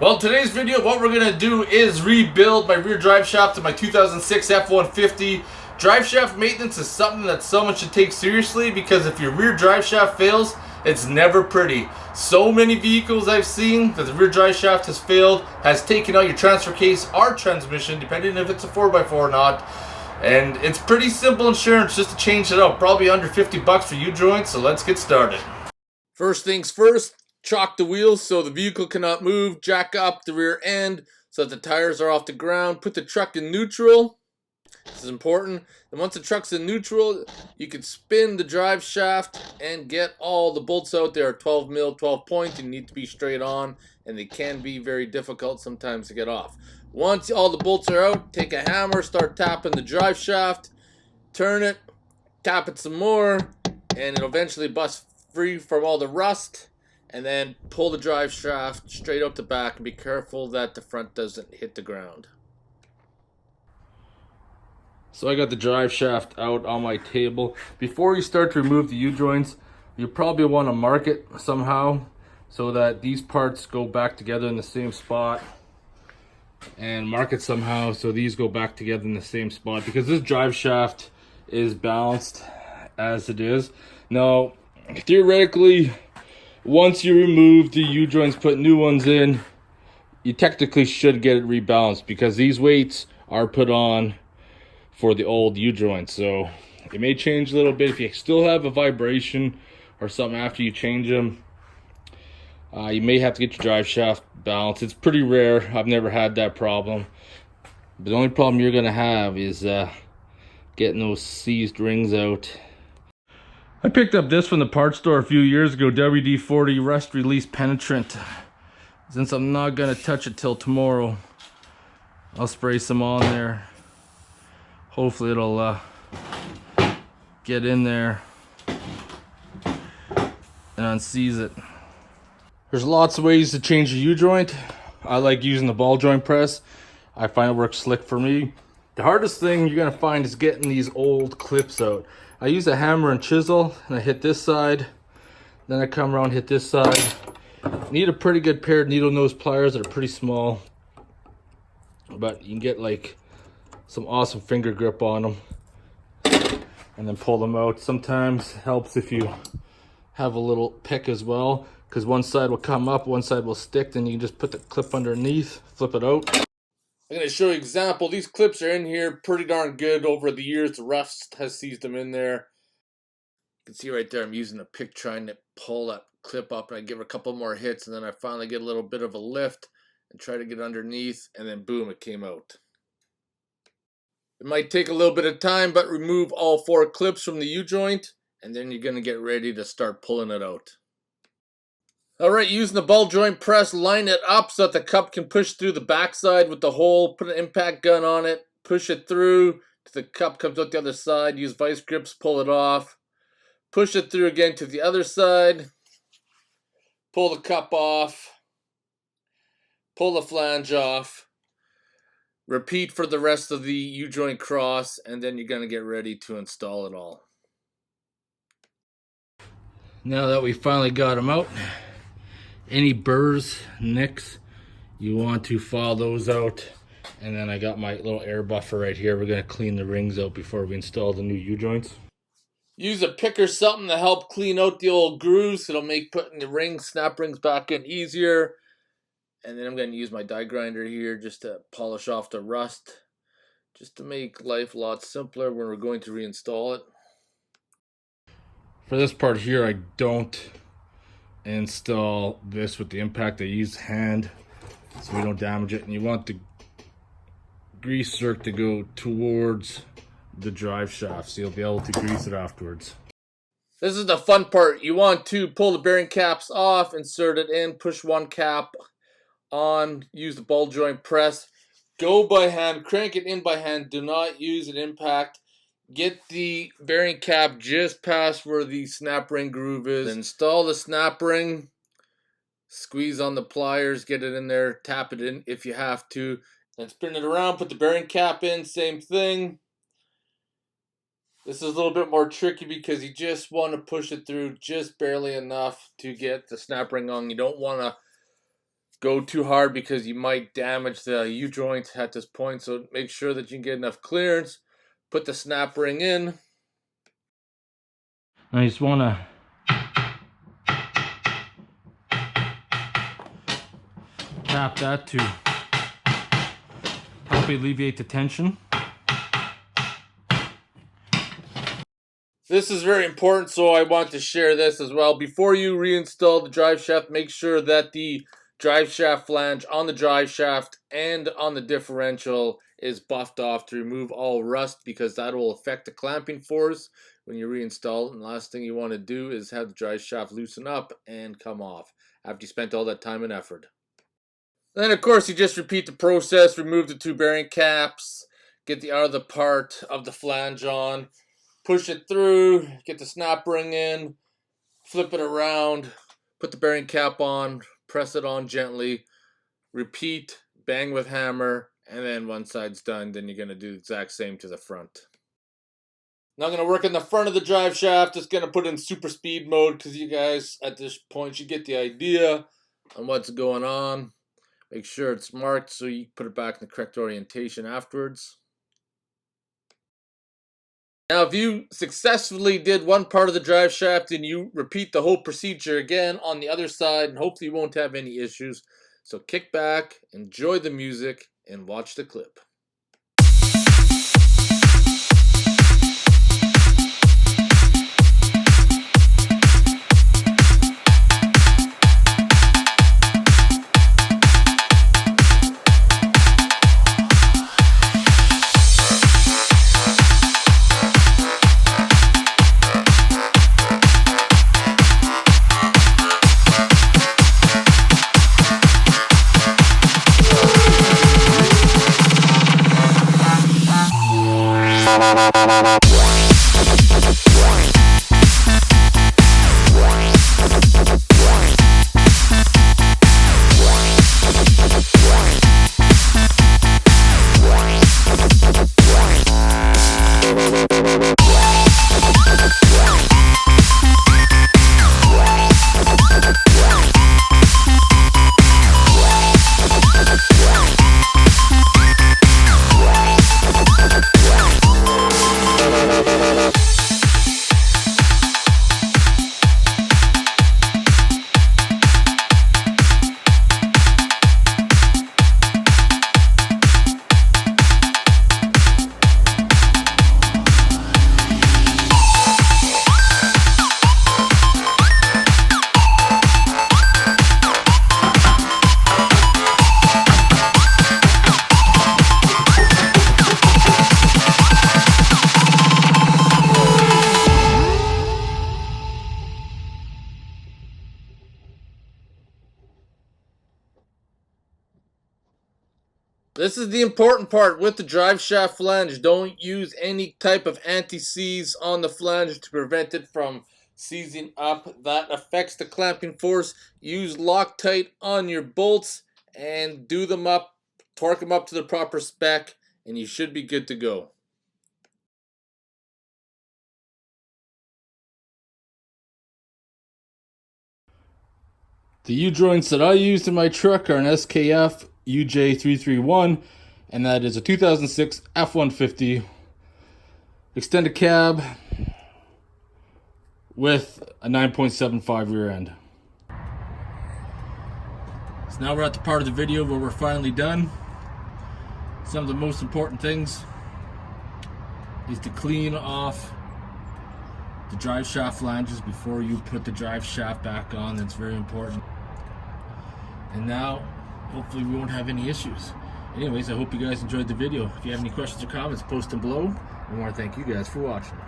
Well, today's video, what we're going to do is rebuild my rear drive shaft of my 2006 F150. Drive shaft maintenance is something that someone should take seriously, because if your rear drive shaft fails, it's never pretty. So many vehicles I've seen that the rear drive shaft has failed, has taken out your transfer case or transmission, depending if it's a 4x4 or not. And it's pretty simple insurance just to change it out. Probably under 50 bucks for U-joints, so let's get started. First things first. Chock the wheels so the vehicle cannot move. Jack up the rear end so that the tires are off the ground. Put the truck in neutral. This is important. And once the truck's in neutral, you can spin the drive shaft and get all the bolts out. There are 12 mil, 12 point. You need to be straight on, and they can be very difficult sometimes to get off. Once all the bolts are out, take a hammer, start tapping the drive shaft, turn it, tap it some more, and it'll eventually bust free from all the rust. And then pull the drive shaft straight up the back and be careful that the front doesn't hit the ground. So I got the drive shaft out on my table. Before you start to remove the U-joints, you probably want to mark it somehow so that these parts go back together in the same spot. And mark it somehow so these go back together in the same spot, because this drive shaft is balanced as it is. Now, theoretically, once you remove the U-joints, put new ones in, you technically should get it rebalanced, because these weights are put on for the old U-joints. So it may change a little bit. If you still have a vibration or something after you change them, you may have to get your drive shaft balanced. It's pretty rare. I've never had that problem. But the only problem you're going to have is getting those seized rings out. I picked up this from the parts store a few years ago, WD-40 Rust Release Penetrant. Since I'm not going to touch it till tomorrow, I'll spray some on there. Hopefully it'll get in there and unseize it. There's lots of ways to change a U-joint. I like using the ball joint press. I find it works slick for me. The hardest thing you're going to find is getting these old clips out. I use a hammer and chisel, and I hit this side, then I come around and hit this side. Need a pretty good pair of needle nose pliers that are pretty small, but you can get like some awesome finger grip on them and then pull them out. Sometimes it helps if you have a little pick as well, because one side will come up, one side will stick, then you can just put the clip underneath, flip it out. I'm going to show you an example. These clips are in here pretty darn good. Over the years, the rust has seized them in there. You can see right there, I'm using a pick trying to pull that clip up, and I give it a couple more hits, and then I finally get a little bit of a lift and try to get underneath, and then boom, it came out. It might take a little bit of time, but remove all 4 clips from the U-joint, and then you're going to get ready to start pulling it out. Alright, using the ball joint press, line it up so that the cup can push through the backside with the hole. Put an impact gun on it, push it through till the cup comes out the other side. Use vice grips, pull it off. Push it through again to the other side. Pull the cup off. Pull the flange off. Repeat for the rest of the U-joint cross, and then you're going to get ready to install it all. Now that we finally got them out, any burrs, nicks, you want to file those out. And then I got my little air buffer right here. We're going to clean the rings out before we install the new U-joints. Use a pick or something to help clean out the old grooves. It'll make putting the rings, snap rings back in easier. And then I'm going to use my die grinder here just to polish off the rust, just to make life a lot simpler when we're going to reinstall it. For this part here, I don't install this with the impact. I use hand so we don't damage it. And you want the grease zerk to go towards the drive shaft, so you'll be able to grease it afterwards. This is the fun part. You want to pull the bearing caps off, insert it in, push one cap on, use the ball joint press, go by hand, crank it in by hand. Do not use an impact. Get the bearing cap just past where the snap ring groove is. Install the snap ring. Squeeze on the pliers, get it in there, tap it in if you have to. Then spin it around, put the bearing cap in, same thing. This is a little bit more tricky because you just want to push it through just barely enough to get the snap ring on. You don't want to go too hard because you might damage the U-joint at this point. So make sure that you can get enough clearance. Put the snap ring in. I just want to tap that to help alleviate the tension. This is very important, so I want to share this as well. Before you reinstall the drive shaft, make sure that the drive shaft flange on the drive shaft and on the differential is buffed off to remove all rust, because that will affect the clamping force when you reinstall. And the last thing you want to do is have the drive shaft loosen up and come off after you spent all that time and effort. Then, of course, you just repeat the process. Remove the two bearing caps, get the other part of the flange on, push it through, get the snap ring in, flip it around, put the bearing cap on, press it on gently, repeat, bang with hammer, and then one side's done. Then you're going to do the exact same to the front. Now I'm going to work on the front of the drive shaft. Just going to put in super speed mode because you guys at this point should get the idea on what's going on. Make sure it's marked so you put it back in the correct orientation afterwards. Now, if you successfully did one part of the drive shaft, and you repeat the whole procedure again on the other side, and hopefully you won't have any issues. So kick back, enjoy the music, and watch the clip. This is the important part with the drive shaft flange. Don't use any type of anti-seize on the flange to prevent it from seizing up. That affects the clamping force. Use Loctite on your bolts and do them up, torque them up to the proper spec, and you should be good to go. The U-joints that I used in my truck are an SKF UJ331, and that is a 2006 F150 extended cab with a 9.75 rear end. So now we're at the part of the video where we're finally done. Some of the most important things is to clean off the drive shaft flanges before you put the drive shaft back on. That's very important. And now hopefully we won't have any issues. Anyways, I hope you guys enjoyed the video. If you have any questions or comments, post them below. I want to thank you guys for watching.